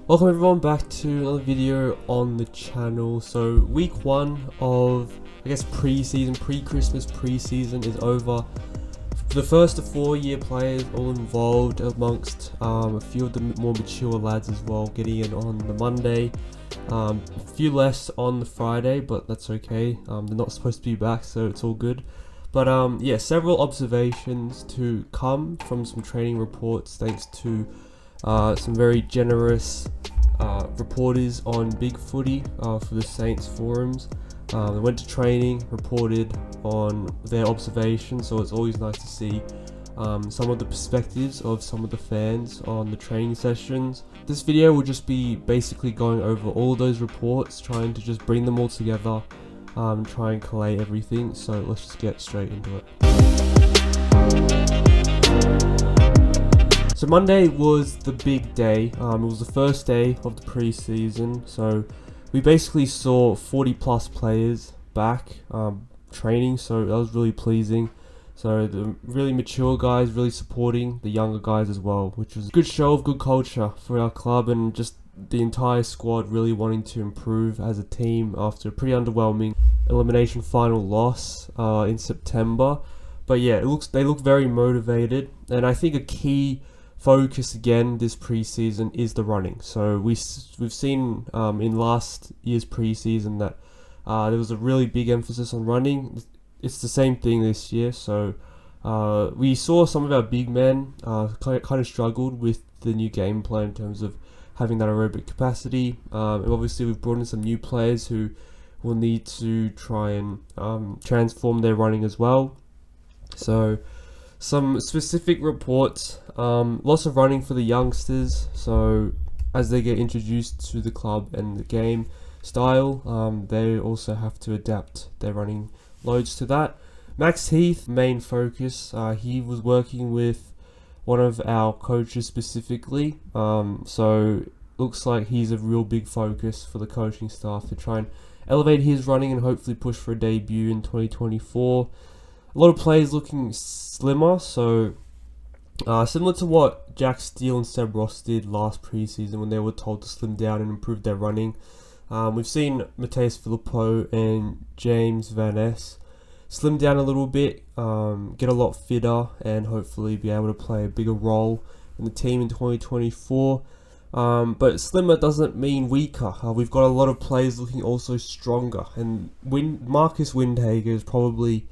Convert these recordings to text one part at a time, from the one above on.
Welcome everyone back to another video on the channel. So week one of, pre-Christmas pre-season is over. For the first of 4-year players all involved, amongst a few of the more mature lads as well, getting in on the Monday. A few less on the Friday, but that's okay. They're not supposed to be back, so it's all good. But yeah, several observations to come from some training reports, thanks to some very generous reporters on Big Footy for the Saints forums. They went to training, reported on their observations, so it's always nice to see some of the perspectives of some of the fans on the training sessions. This video will just be basically going over all of those reports, trying to just bring them all together, try and collate everything. So let's just get straight into it. So Monday was the big day. It was the first day of the pre-season, so we basically saw 40 plus players back training, so that was really pleasing. So the really mature guys really supporting the younger guys as well, which was a good show of good culture for our club, and just the entire squad really wanting to improve as a team after a pretty underwhelming elimination final loss in September. But yeah, they look very motivated, and I think a key focus again this preseason is the running. So we've seen in last year's preseason that there was a really big emphasis on running. It's the same thing this year. So we saw some of our big men kind of struggled with the new game plan in terms of having that aerobic capacity. And obviously we've brought in some new players who will need to try and transform their running as well. So some specific reports, lots of running for the youngsters, so as they get introduced to the club and the game style, they also have to adapt their running loads to that. Max Heath, main focus, he was working with one of our coaches specifically, so looks like he's a real big focus for the coaching staff to try and elevate his running and hopefully push for a debut in 2024. A lot of players looking slimmer, so similar to what Jack Steele and Seb Ross did last preseason when they were told to slim down and improve their running. We've seen Mateus Filippo and James Van Ness slim down a little bit, get a lot fitter, and hopefully be able to play a bigger role in the team in 2024. But slimmer doesn't mean weaker. We've got a lot of players looking also stronger, and Marcus Windhager is probably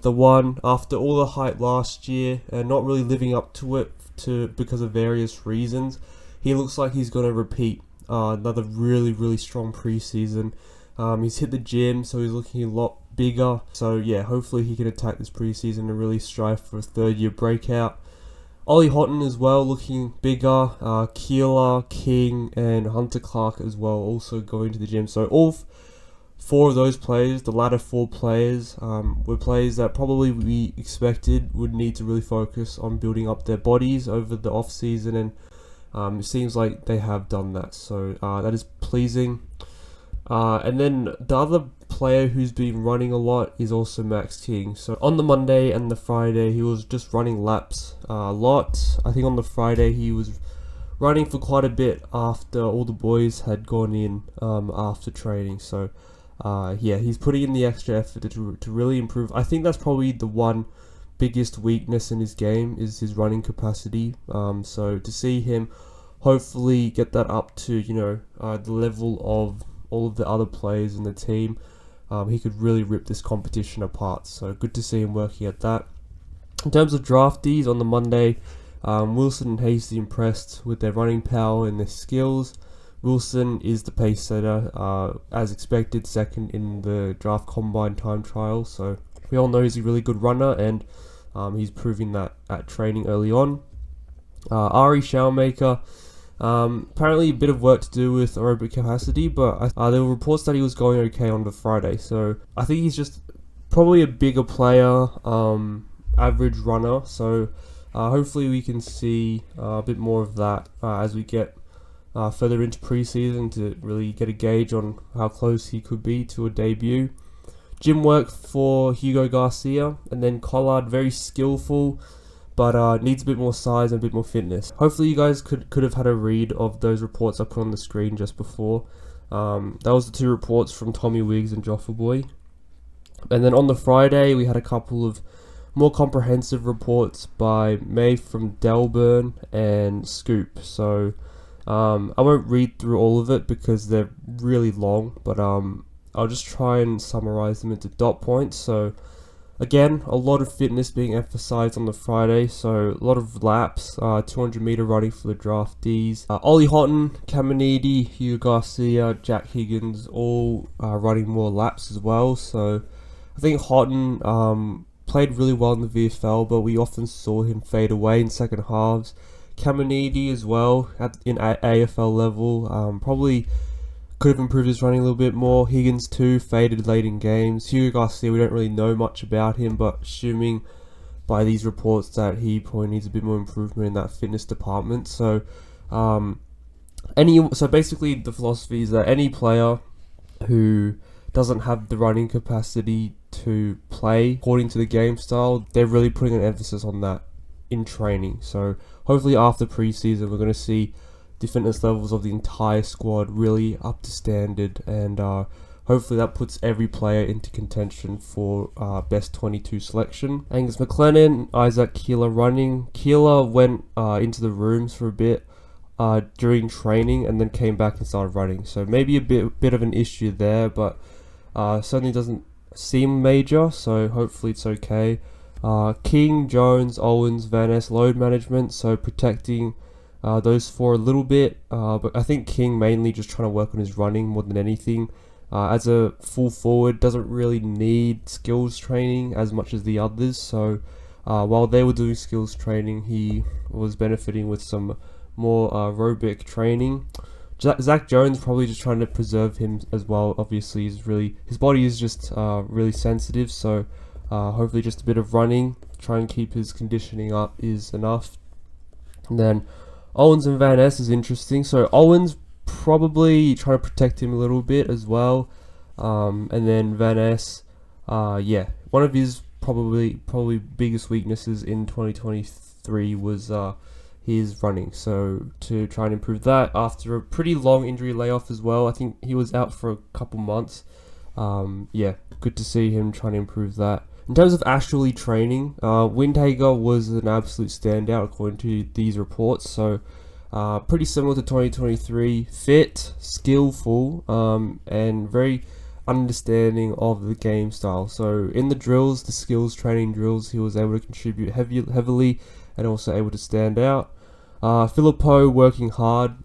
the one, after all the hype last year and not really living up to it because of various reasons. He looks like he's going to repeat another really strong preseason. He's hit the gym, so he's looking a lot bigger. So yeah, hopefully he can attack this preseason and really strive for a third-year breakout. Ollie Houghton as well, looking bigger. Kilda, King, and Hunter Clark as well, also going to the gym. So all four of those players, the latter four players, were players that probably we expected would need to really focus on building up their bodies over the off season, and it seems like they have done that. So that is pleasing. And then the other player who's been running a lot is also Max King. So on the Monday and the Friday, he was just running laps a lot. I think on the Friday he was running for quite a bit after all the boys had gone in after training. So yeah, he's putting in the extra effort to really improve. I think that's probably the one biggest weakness in his game is his running capacity. So to see him hopefully get that up to the level of all of the other players in the team, he could really rip this competition apart. So good to see him working at that. In terms of draftees on the Monday, Wilson and Hasty impressed with their running power and their skills. Wilson is the pace setter, as expected, second in the draft combine time trial. So we all know he's a really good runner, and he's proving that at training early on. Ari Showermaker, apparently a bit of work to do with aerobic capacity, but there were reports that he was going okay on the Friday. So I think he's just probably a bigger player, average runner. So hopefully we can see a bit more of that as we get further into preseason to really get a gauge on how close he could be to a debut. Gym work for Hugo Garcia, and then Collard, very skillful, but needs a bit more size and a bit more fitness. Hopefully you guys could have had a read of those reports I put on the screen just before. That was the 2 reports from Tommy Wiggs and Joffa Boy. And then on the Friday we had a couple of more comprehensive reports by May from Delburn and Scoop. So I won't read through all of it because they're really long, but I'll just try and summarize them into dot points. So again, a lot of fitness being emphasized on the Friday, so a lot of laps, 200 meter running for the draftees. Ollie Houghton, Caminiti, Hugo Garcia, Jack Higgins, all running more laps as well. So I think Houghton played really well in the VFL, but we often saw him fade away in second halves. Caminiti as well in AFL level, probably could have improved his running a little bit more. Higgins too, faded late in games. Hugo Garcia, we don't really know much about him, but assuming by these reports that he probably needs a bit more improvement in that fitness department. So basically the philosophy is that any player who doesn't have the running capacity to play according to the game style, they're really putting an emphasis on that in training. So hopefully after preseason we're going to see the fitness levels of the entire squad really up to standard, and hopefully that puts every player into contention for best 22 selection. Angus McLennan, Isaac Keeler running. Keeler went into the rooms for a bit during training and then came back and started running, so maybe a bit of an issue there, but certainly doesn't seem major, so hopefully it's okay. King, Jones, Owens, Van Ness, load management, so protecting those 4 a little bit, but I think King mainly just trying to work on his running more than anything. As a full forward, doesn't really need skills training as much as the others, so while they were doing skills training, he was benefiting with some more aerobic training. Zach Jones probably just trying to preserve him as well. Obviously his body is just really sensitive, so hopefully just a bit of running, try and keep his conditioning up is enough. And then Owens and Van Ness is interesting. So Owens probably trying to protect him a little bit as well, and then Van Ness, one of his probably biggest weaknesses in 2023 was his running. So to try and improve that after a pretty long injury layoff as well. I think he was out for a couple months. Good to see him trying to improve that. In terms of actually training, Windhager was an absolute standout according to these reports. So pretty similar to 2023, fit, skillful, and very understanding of the game style. So in the drills, the skills training drills, he was able to contribute heavily and also able to stand out. Filippo working hard,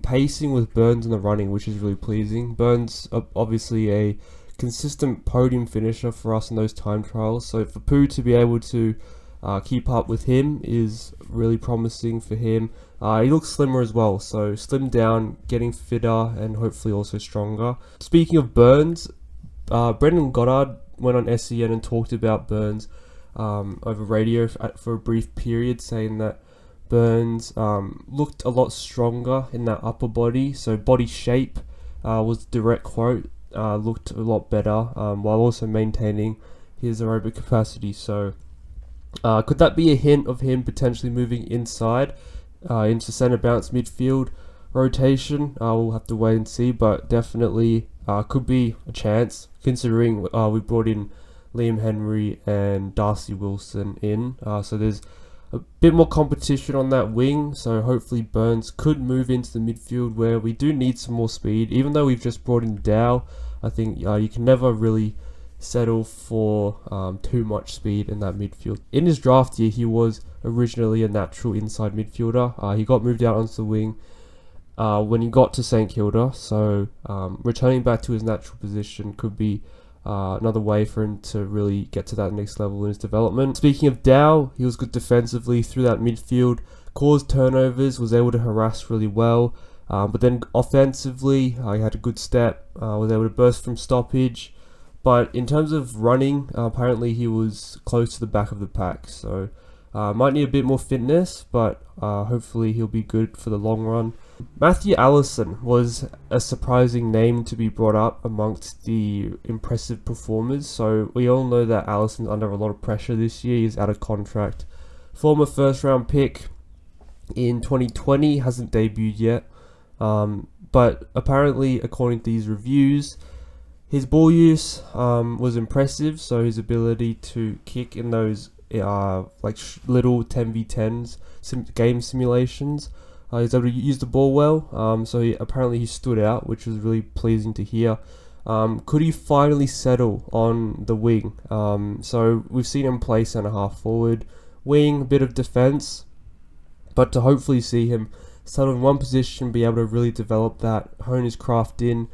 pacing with Burns in the running, which is really pleasing. Burns obviously a consistent podium finisher for us in those time trials, so for Pooh to be able to keep up with him is really promising for him. He looks slimmer as well, so slimmed down, getting fitter and hopefully also stronger. Speaking of Burns, Brendan Goddard went on SEN and talked about Burns over radio for a brief period, saying that Burns looked a lot stronger in that upper body, so body shape was the direct quote. Looked a lot better while also maintaining his aerobic capacity. So could that be a hint of him potentially moving inside into centre bounce midfield rotation? We'll have to wait and see, but definitely could be a chance considering we brought in Liam Henry and Darcy Wilson in, so there's a bit more competition on that wing, so hopefully Burns could move into the midfield where we do need some more speed. Even though we've just brought in Dow, I think you can never really settle for too much speed in that midfield. In his draft year, he was originally a natural inside midfielder. He got moved out onto the wing when he got to St Kilda, so returning back to his natural position could be another way for him to really get to that next level in his development. Speaking of Dow, he was good defensively through that midfield, caused turnovers, was able to harass really well, but then offensively he had a good step, was able to burst from stoppage, but in terms of running, apparently he was close to the back of the pack, so might need a bit more fitness, but hopefully he'll be good for the long run. Matthew Allison was a surprising name to be brought up amongst the impressive performers. So we all know that Allison's under a lot of pressure this year. He's out of contract Former first round pick in 2020, hasn't debuted yet. But apparently, according to these reviews, his ball use was impressive. So his ability to kick in those little 10v10s game simulations, he's able to use the ball well. So apparently he stood out, which was really pleasing to hear. Could he finally settle on the wing? So we've seen him play centre half forward, wing, a bit of defence, but to hopefully see him settle in one position, be able to really develop that, hone his craft in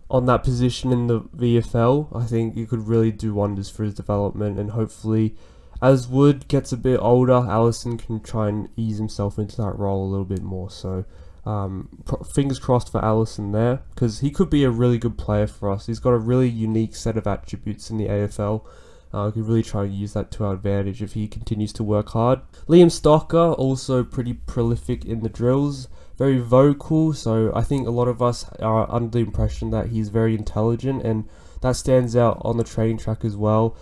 on that position in the VFL, I think it could really do wonders for his development. And hopefully, as Wood gets a bit older, Allison can try and ease himself into that role a little bit more. So fingers crossed for Allison there, because he could be a really good player for us. He's got a really unique set of attributes in the AFL. We could really try and use that to our advantage if he continues to work hard. Liam Stocker, also pretty prolific in the drills, very vocal, so I think a lot of us are under the impression that he's very intelligent, and that stands out on the training track as well.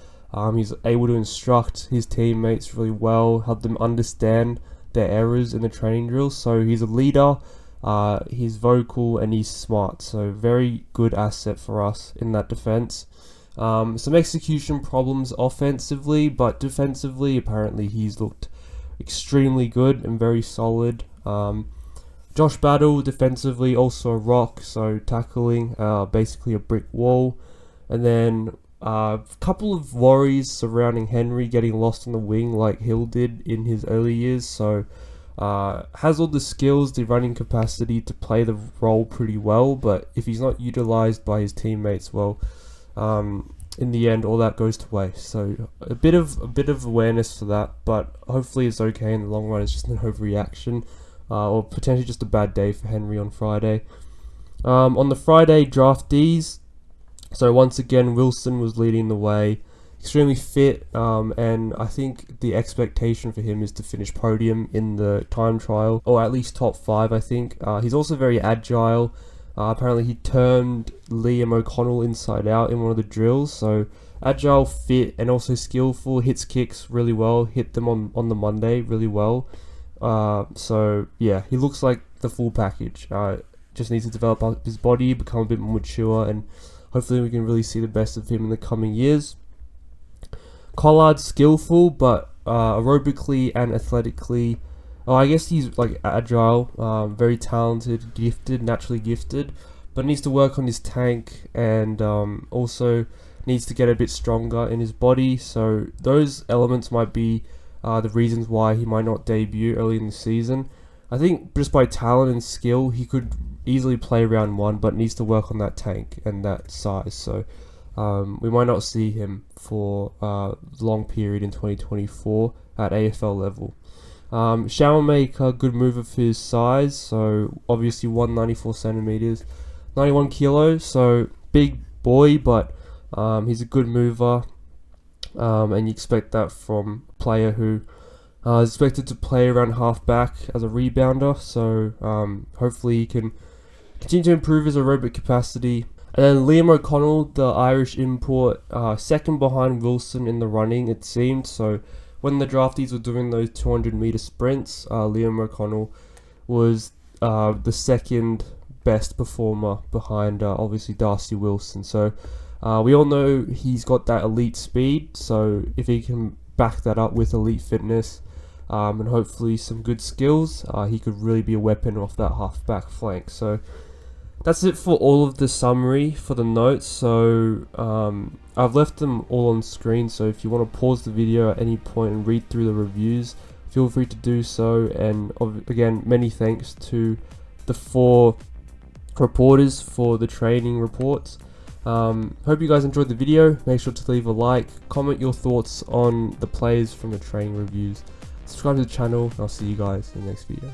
He's able to instruct his teammates really well, help them understand their errors in the training drills. So he's a leader, he's vocal, and he's smart, so very good asset for us in that defense. Some execution problems offensively, but defensively apparently he's looked extremely good and very solid. Josh Battle defensively also a rock, so tackling basically a brick wall. And then a couple of worries surrounding Henry getting lost on the wing like Hill did in his early years. So has all the skills, the running capacity to play the role pretty well, but if he's not utilised by his teammates well, in the end all that goes to waste. So a bit of awareness for that, but hopefully it's okay in the long run. It's just an overreaction, or potentially just a bad day for Henry on Friday. On the Friday draftees, so once again Wilson was leading the way, extremely fit, and I think the expectation for him is to finish podium in the time trial, or at least top 5 I think. He's also very agile. Apparently he turned Liam O'Connell inside out in one of the drills, so agile, fit, and also skillful, hits kicks really well, hit them on the Monday really well. So yeah, he looks like the full package. Just needs to develop up his body, become a bit more mature, and hopefully we can really see the best of him in the coming years. Collard's skillful, but aerobically and athletically, I guess he's like agile, very talented, gifted, naturally gifted, but needs to work on his tank, and also needs to get a bit stronger in his body. So those elements might be the reasons why he might not debut early in the season. I think just by talent and skill, he could easily play round 1, but needs to work on that tank and that size. So we might not see him for a long period in 2024 at AFL level. Showermaker, good mover for his size, so obviously 194 centimeters, 91 kilos, so big boy, but he's a good mover, and you expect that from a player who is expected to play around half-back as a rebounder. So hopefully he can continue to improve his aerobic capacity. And then Liam O'Connell, the Irish import, second behind Wilson in the running, it seemed. So when the draftees were doing those 200-meter sprints, Liam O'Connell was the second best performer behind obviously Darcy Wilson. So we all know he's got that elite speed, so if he can back that up with elite fitness and hopefully some good skills, he could really be a weapon off that half-back flank. So that's it for all of the summary for the notes. So I've left them all on screen, so if you want to pause the video at any point and read through the reviews, feel free to do so. And again, many thanks to the 4 reporters for the training reports. Hope you guys enjoyed the video. Make sure to leave a like, comment your thoughts on the players from the training reviews, subscribe to the channel, and I'll see you guys in the next video.